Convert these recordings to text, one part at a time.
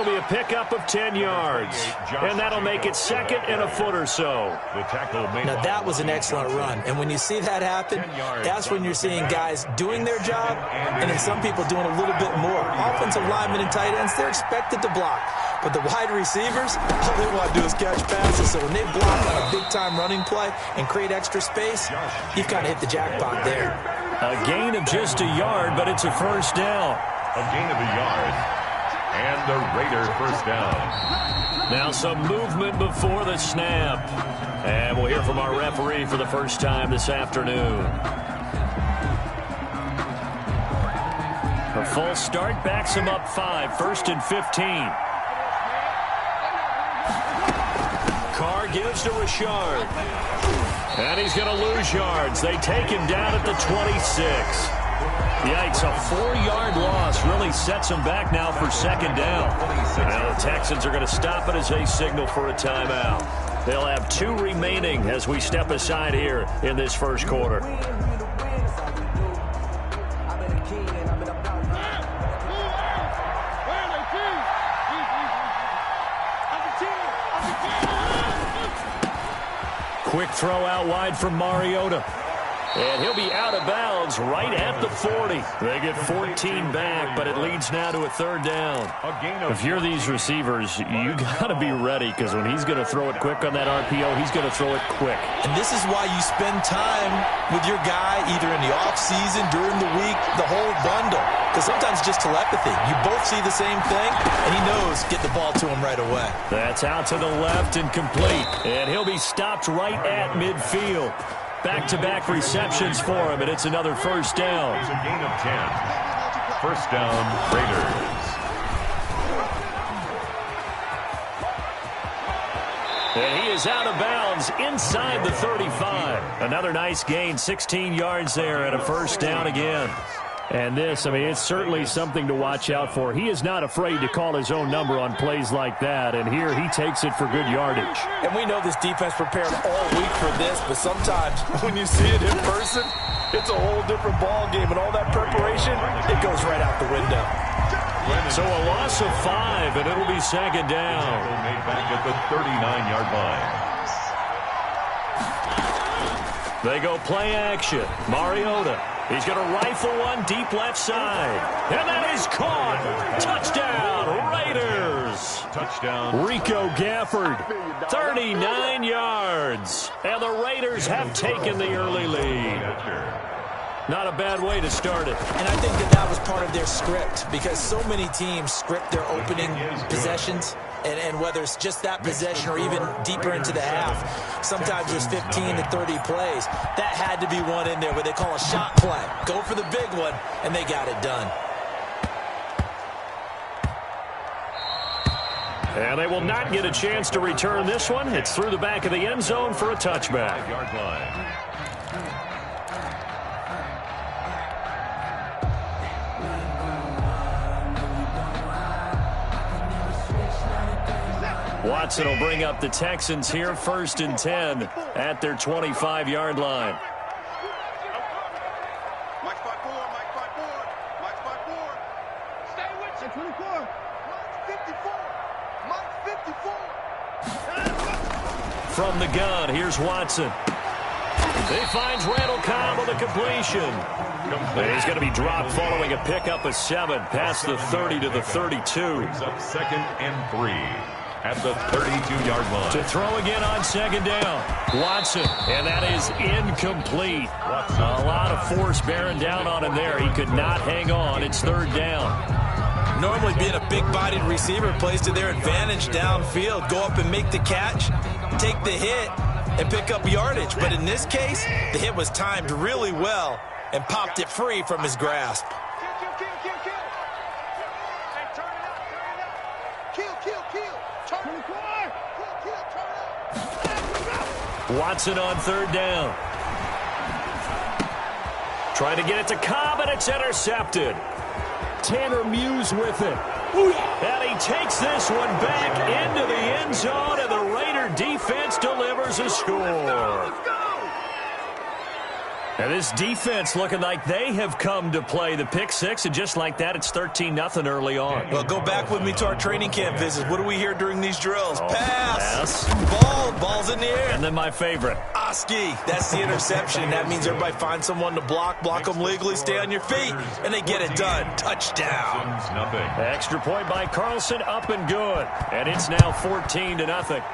it'll be a pickup of 10 yards. And that'll make it second and a foot or so. Now, that was an excellent run. And when you see that happen, that's when you're seeing guys doing their job and then some people doing a little bit more. Offensive linemen and tight ends, they're expected to block. But the wide receivers, all they want to do is catch passes. So when they block on a big-time running play and create extra space, you've kind of hit the jackpot there. A gain of just a yard, but it's a first down. A gain of a yard. And the Raider first down. Now some movement before the snap. And we'll hear from our referee for the first time this afternoon. A false start backs him up 5, 1st and 15. Carr gives to Richard. And he's going to lose yards. They take him down at the 26. Yikes, a 4-yard loss really sets him back now for second down. Now the Texans are going to stop it as they signal for a timeout. They'll have 2 remaining as we step aside here in this first quarter. Quick throw out wide from Mariota. And he'll be out of bounds right at the 40. They get 14 back, but it leads now to a third down. If you're these receivers, you got to be ready because when he's going to throw it quick on that RPO, he's going to throw it quick. And this is why you spend time with your guy either in the offseason, during the week, the whole bundle. Because sometimes it's just telepathy. You both see the same thing, and he knows get the ball to him right away. That's out to the left and complete. And he'll be stopped right at midfield. Back-to-back receptions for him, and it's another first down. It's a gain of 10. First down, Raiders. And he is out of bounds inside the 35. Another nice gain, 16 yards there, and a first down again. And this, I mean, it's certainly something to watch out for. He is not afraid to call his own number on plays like that, and here he takes it for good yardage. And we know this defense prepared all week for this, but sometimes when you see it in person, it's a whole different ball game, and all that preparation, it goes right out the window. So a loss of 5, and it'll be second down. Made back at the 39-yard line. They go play action. Mariota. He's going to rifle one deep left side. And that is caught. Touchdown, Raiders. Touchdown. Rico Gafford, 39 yards. And the Raiders have taken the early lead. Not a bad way to start it. And I think that was part of their script because so many teams script their opening possessions. And whether it's just that possession or even deeper into the half, sometimes there's 15 to 30 plays. That had to be one in there where they call a shot play. Go for the big one, and they got it done. And they will not get a chance to return this one. It's through the back of the end zone for a touchback. 5-yard line. Watson will bring up the Texans here, 1st and 10 at their 25-yard line. From the gun, here's Watson. He finds Randall Cobb on the completion. He's going to be dropped following a pickup of 7 past the 30 to the 32. Brings up 2nd and 3. At the 32-yard line. To throw again on second down. Watson, and that is incomplete. A lot of force bearing down on him there. He could not hang on. It's 3rd down. Normally being a big-bodied receiver plays to their advantage downfield. Go up and make the catch, take the hit, and pick up yardage. But in this case, the hit was timed really well and popped it free from his grasp. Watson on 3rd down. Trying to get it to Cobb, and it's intercepted. Tanner Muse with it. And he takes this one back into the end zone, and the Raider defense delivers a score. And this defense looking like they have come to play. The pick six, and just like that, it's 13-0 early on. Well, go back with me to our training camp visits. What do we hear during these drills? Oh, pass. Ball's in the air. And then my favorite. Oski, that's the interception. That means everybody finds someone to block them legally, stay on your feet, and they get it done. Touchdown. Extra point by Carlson, up and good. And it's now 14-0.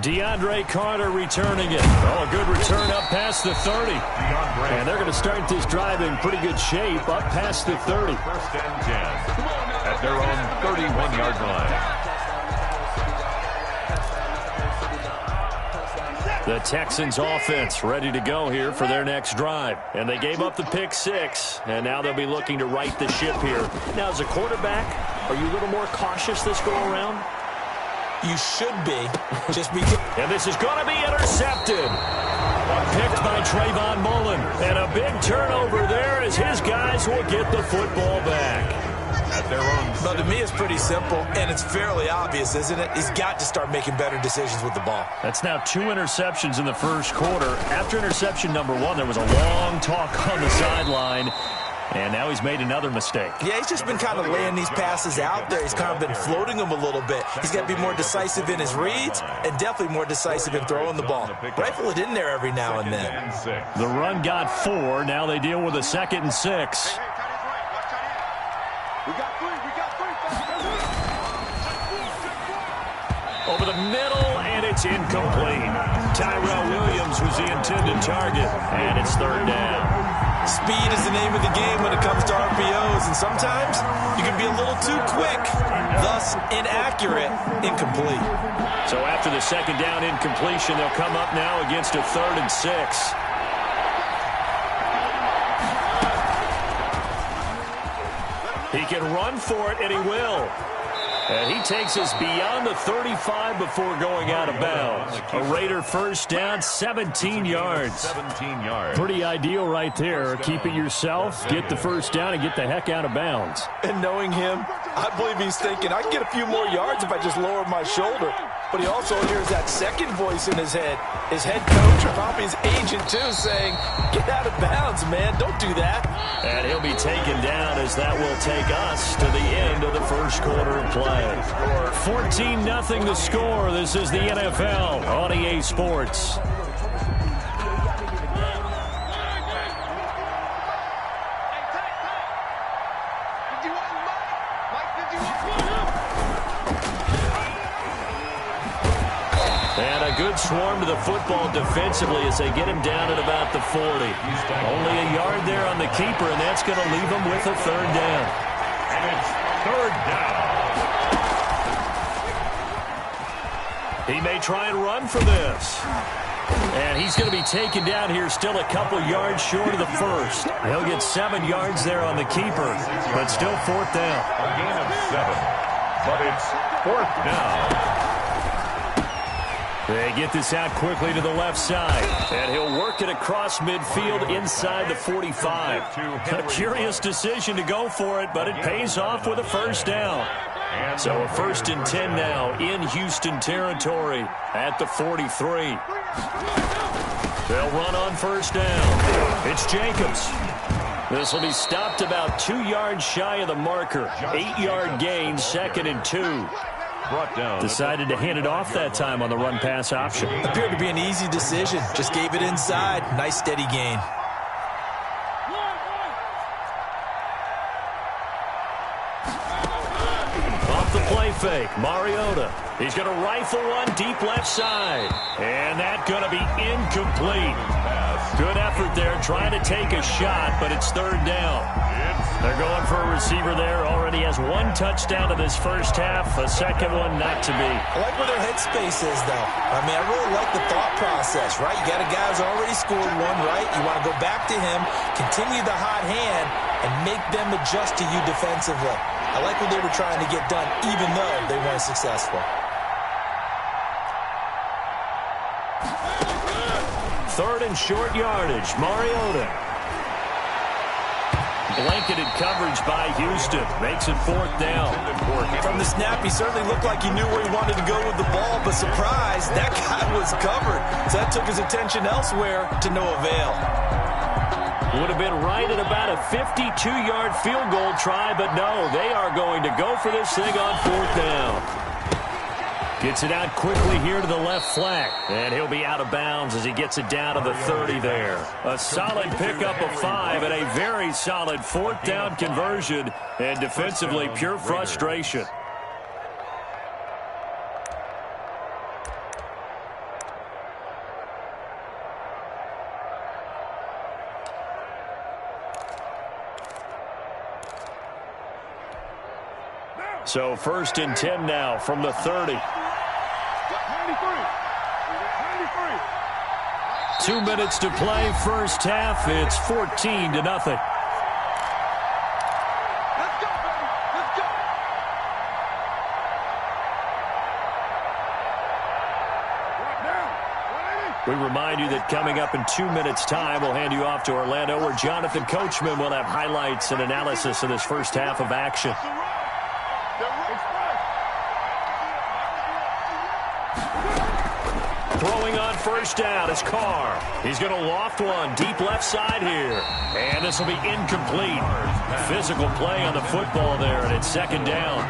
DeAndre Carter returning it. Oh, a good return up past the 30. And they're going to start this drive in pretty good shape up past the 30. First and 10 at their own 31-yard line. The Texans offense ready to go here for their next drive. And they gave up the pick six, and now they'll be looking to right the ship here. Now, as a quarterback, are you a little more cautious this go-around? You should be. And this is going to be intercepted. Picked by Trayvon Mullen. And a big turnover there as his guys will get the football back. At their own. But to me, it's pretty simple, and it's fairly obvious, isn't it? He's got to start making better decisions with the ball. That's now 2 interceptions in the first quarter. After interception number 1, there was a long talk on the sideline. And now he's made another mistake. Yeah, he's just been kind of laying these passes out there. He's kind of been floating them a little bit. He's got to be more decisive in his reads and definitely more decisive in throwing the ball. Rifle it in there every now and then. The run got 4. Now they deal with a 2nd and 6. Over the middle, and it's incomplete. Tyrell Williams was the intended target, and it's 3rd down. Speed is the name of the game when it comes to RPOs, and sometimes you can be a little too quick, thus inaccurate, incomplete. So after the 2nd down incompletion, they'll come up now against a 3rd and 6. He can run for it, and he will. And he takes us beyond the 35 before going out of bounds. A Raider first down, 17 yards. 17 yards. Pretty ideal right there. Keep it yourself, get the first down, and get the heck out of bounds. And knowing him, I believe he's thinking, I can get a few more yards if I just lower my shoulder. But he also hears that second voice in his head. His head coach or probably his agent, too, saying, get out of bounds, man. Don't do that. And he'll be taken down as that will take us to the end of the first quarter of play. 14-0 the score. This is the NFL on EA Sports. And a good swarm to the football defensively as they get him down at about the 40. Only a yard there on the keeper, and that's going to leave him with a 3rd down. And it's 3rd down. He may try and run for this. And he's going to be taken down here still a couple yards short of the first. He'll get 7 yards there on the keeper, but still 4th down. A gain of 7, but it's 4th down. They get this out quickly to the left side, and he'll work it across midfield inside the 45. A curious decision to go for it, but it pays off with a 1st down. So a 1st and 10 now in Houston territory at the 43. They'll run on 1st down. It's Jacobs. This will be stopped about 2 yards shy of the marker. 8-yard gain, 2nd and 2. Brought down. Decided to hand it off that time on the run-pass option. Appeared to be an easy decision. Just gave it inside. Nice, steady gain. Off the play fake, Mariota. He's going to rifle one deep left side. And that's going to be incomplete. Good effort there, trying to take a shot, but it's 3rd down. They're going for a receiver there. Already has 1 touchdown in this first half. A 2nd one not to be. I like where their headspace is, though. I mean, I really like the thought process, right? You got a guy who's already scored 1, right? You want to go back to him, continue the hot hand, and make them adjust to you defensively. I like what they were trying to get done, even though they weren't successful. 3rd and short yardage, Mariota. Blanketed coverage by Houston. Makes it 4th down. From the snap, he certainly looked like he knew where he wanted to go with the ball, but surprise, that guy was covered. So that took his attention elsewhere to no avail. Would have been right at about a 52-yard field goal try, but no, they are going to go for this thing on 4th down. Gets it out quickly here to the left flank, and he'll be out of bounds as he gets it down to the 30 there. A solid pickup of 5 and a very solid 4th down conversion, and defensively pure frustration. So 1st and 10 now from the 30. 2 minutes to play, first half. It's 14-0. Let's go, baby. Let's go. We remind you that coming up in 2 minutes' time, we'll hand you off to Orlando, where Jonathan Coachman will have highlights and analysis of this first half of action. Throwing on 1st down is Carr. He's going to loft one deep left side here. And this will be incomplete. Physical play on the football there, and it's 2nd down.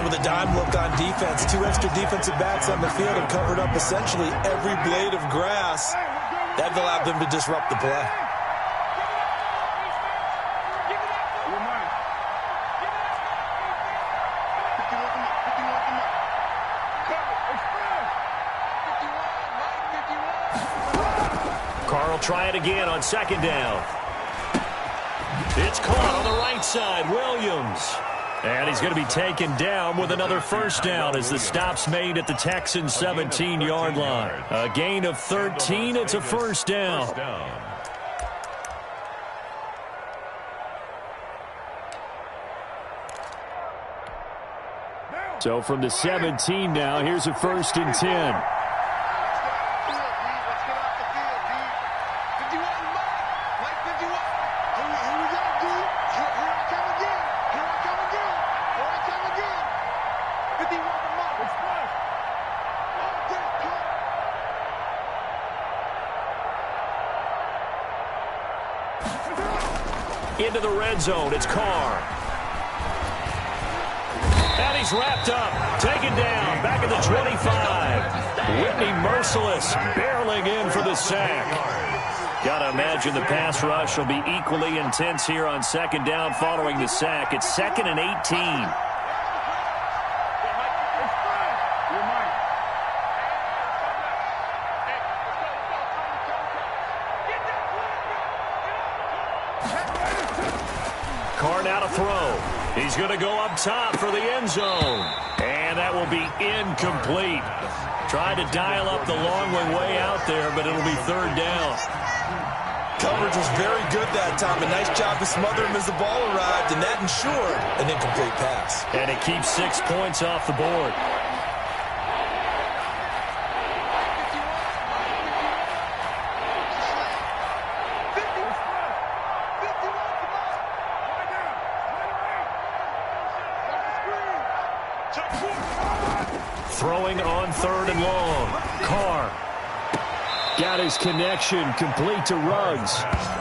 With a dime look on defense, 2 extra defensive backs on the field and covered up essentially every blade of grass. That allowed them to disrupt the play. Try it again on 2nd down. It's caught on the right side, Williams. And he's going to be taken down with another 1st down as the stop's made at the Texans' 17-yard line. A gain of 13, it's a 1st down. So from the 17 now, here's a 1st and 10. Into the red zone, it's Carr. And he's wrapped up, taken down, back at the 25. Whitney Merciless barreling in for the sack. Got to imagine the pass rush will be equally intense here on 2nd down following the sack. It's 2nd and 18. Carr now to throw. He's going to go up top for the end zone. And that will be incomplete. Tried to dial up the long way out there, but it'll be 3rd down. Coverage was very good that time. A nice job to smother him as the ball arrived, and that ensured an incomplete pass. And it keeps 6 points off the board. Throwing on 3rd and long. Carr got his connection complete to Ruggs.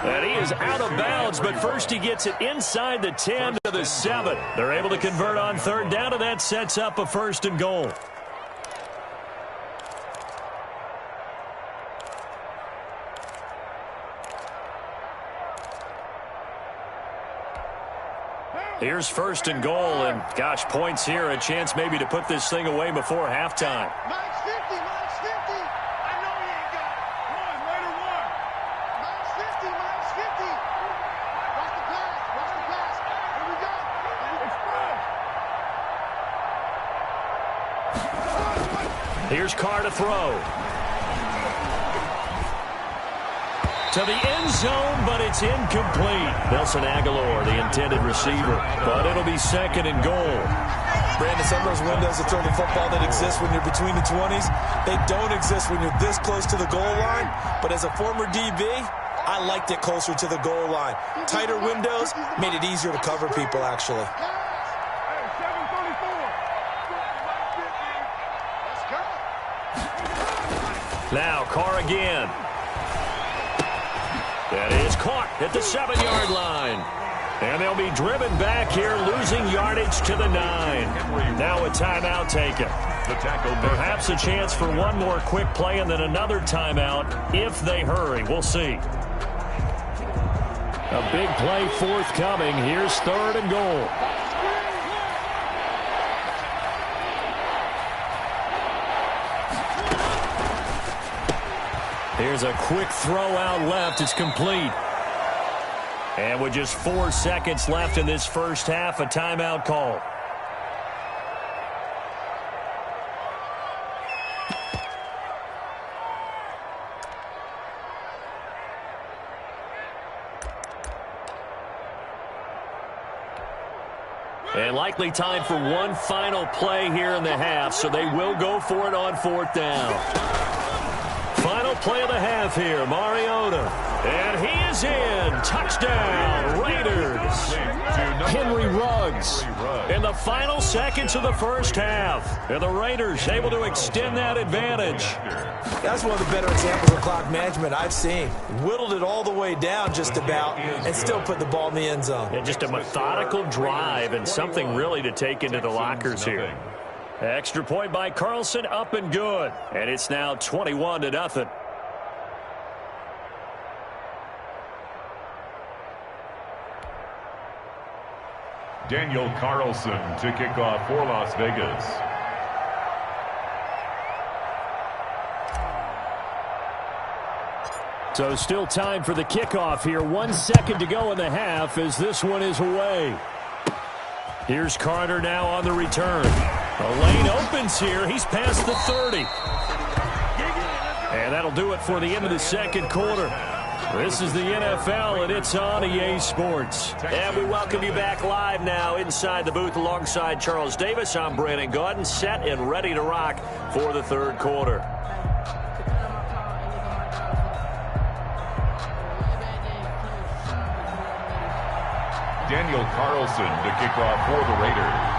And he is out of bounds, but first he gets it inside the 10 to the 7. They're able to convert on 3rd down, and that sets up a 1st and goal. Here's 1st and goal, and gosh, points here, a chance maybe to put this thing away before halftime. Mine's 50, mine's 50. I know he ain't got it. One, later one. Mine's 50, mine's 50. Watch the pass, watch the pass. Here we go. Express. Here's Carr to throw. To the end zone, but it's incomplete. Nelson Aguilar, the intended receiver. But it'll be 2nd and goal. Brandon, some of those windows to throw the football that exist when you're between the 20s, they don't exist when you're this close to the goal line. But as a former DB, I liked it closer to the goal line. Tighter windows made it easier to cover people, actually. Now Carr again. That is caught at the 7-yard line. And they'll be driven back here, losing yardage to the 9. Now a timeout taken. Perhaps a chance for one more quick play and then another timeout if they hurry. We'll see. A big play forthcoming. Here's 3rd and goal. Here's a quick throw out left. It's complete. And with just 4 seconds left in this first half, a timeout call. And likely time for one final play here in the half, so they will go for it on 4th down. Final play of the half here, Mariota. And he is in. Touchdown, Raiders. Henry Ruggs in the final seconds of the first half. And the Raiders able to extend that advantage. That's one of the better examples of clock management I've seen. Whittled it all the way down just about and still put the ball in the end zone. And just a methodical drive and something really to take into the lockers here. Extra point by Carlson, up and good. And it's now 21-0. Daniel Carlson to kick off for Las Vegas. So still time for the kickoff here. 1 second to go in the half as this one is away. Here's Carter now on the return. The lane opens here. He's past the 30. And that'll do it for the end of the second quarter. This is the NFL, and it's on EA Sports. And we welcome you back live now inside the booth alongside Charles Davis. I'm Brandon Gaudin, set and ready to rock for the third quarter. Daniel Carlson to kick off for the Raiders.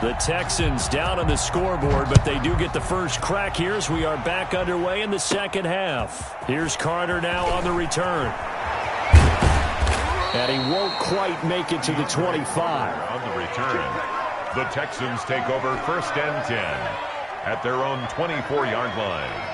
The Texans down on the scoreboard, but they do get the first crack here as we are back underway in the second half. Here's Carter now on the return. And he won't quite make it to the 25. On the return, the Texans take over 1st and 10 at their own 24-yard line.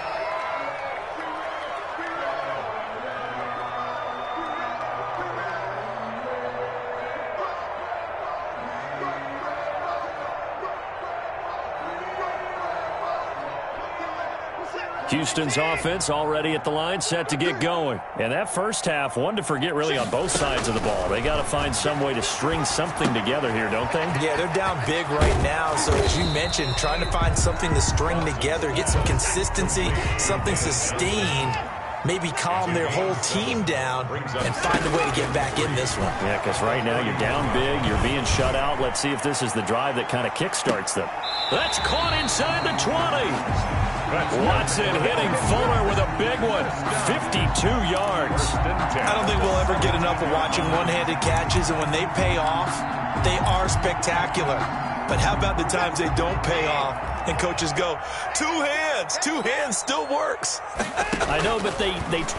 Houston's offense already at the line, set to get going. And that first half, one to forget really on both sides of the ball. They got to find some way to string something together here, don't they? Yeah, they're down big right now. So as you mentioned, trying to find something to string together, get some consistency, something sustained, maybe calm their whole team down and find a way to get back in this one. Yeah, because right now you're down big, you're being shut out. Let's see if this is the drive that kind of kickstarts them. That's caught inside the 20. Watson hitting Fuller with a big one. 52 yards. I don't think we'll ever get enough of watching one-handed catches, and when they pay off, they are spectacular. But how about the times they don't pay off and coaches go, two hands still works. I know, but they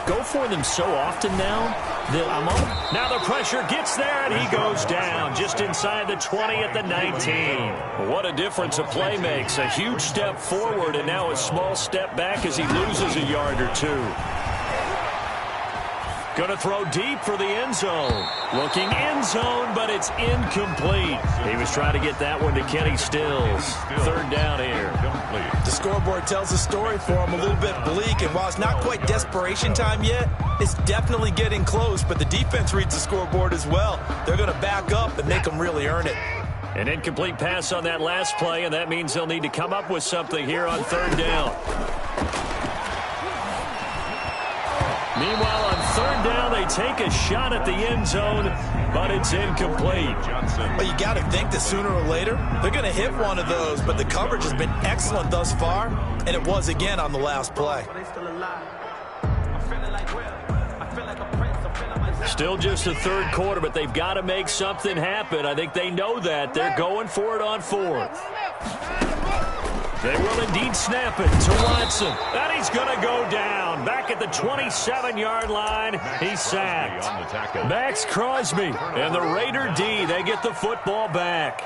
go for them so often now that now the pressure gets there and he goes down just inside the 20 at the 19. What a difference a play makes. A huge step forward and now a small step back as he loses a yard or two. Going to throw deep for the end zone. Looking end zone, but it's incomplete. He was trying to get that one to Kenny Stills. 3rd down here. The scoreboard tells the story for him, a little bit bleak, and while it's not quite desperation time yet, it's definitely getting close, but the defense reads the scoreboard as well. They're going to back up and make them really earn it. An incomplete pass on that last play, and that means they'll need to come up with something here on 3rd down. Meanwhile, on 3rd down, they take a shot at the end zone, but it's incomplete. Well, you got to think that sooner or later, they're going to hit one of those, but the coverage has been excellent thus far, and it was again on the last play. Still just the third quarter, but they've got to make something happen. I think they know that. They're going for it on fourth. They will indeed snap it to Watson. And he's going to go down. Back at the 27-yard line, he's sacked. Max Crosby and the Raider D, they get the football back.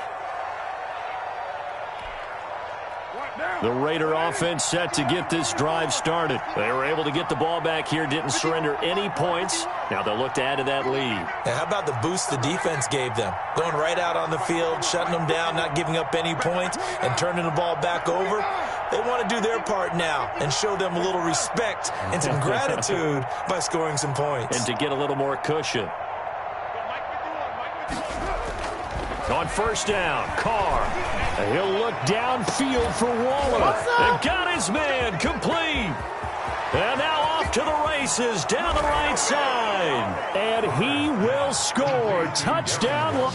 The Raider offense set to get this drive started. They were able to get the ball back here, didn't surrender any points. Now they'll look to add to that lead. Now, how about the boost the defense gave them? Going right out on the field, shutting them down, not giving up any points, and turning the ball back over. They want to do their part now and show them a little respect and some gratitude by scoring some points. And to get a little more cushion. On first down, Carr. He'll look downfield for Waller. And got his man complete. And now off to the races down the right side. And he will score. Touchdown.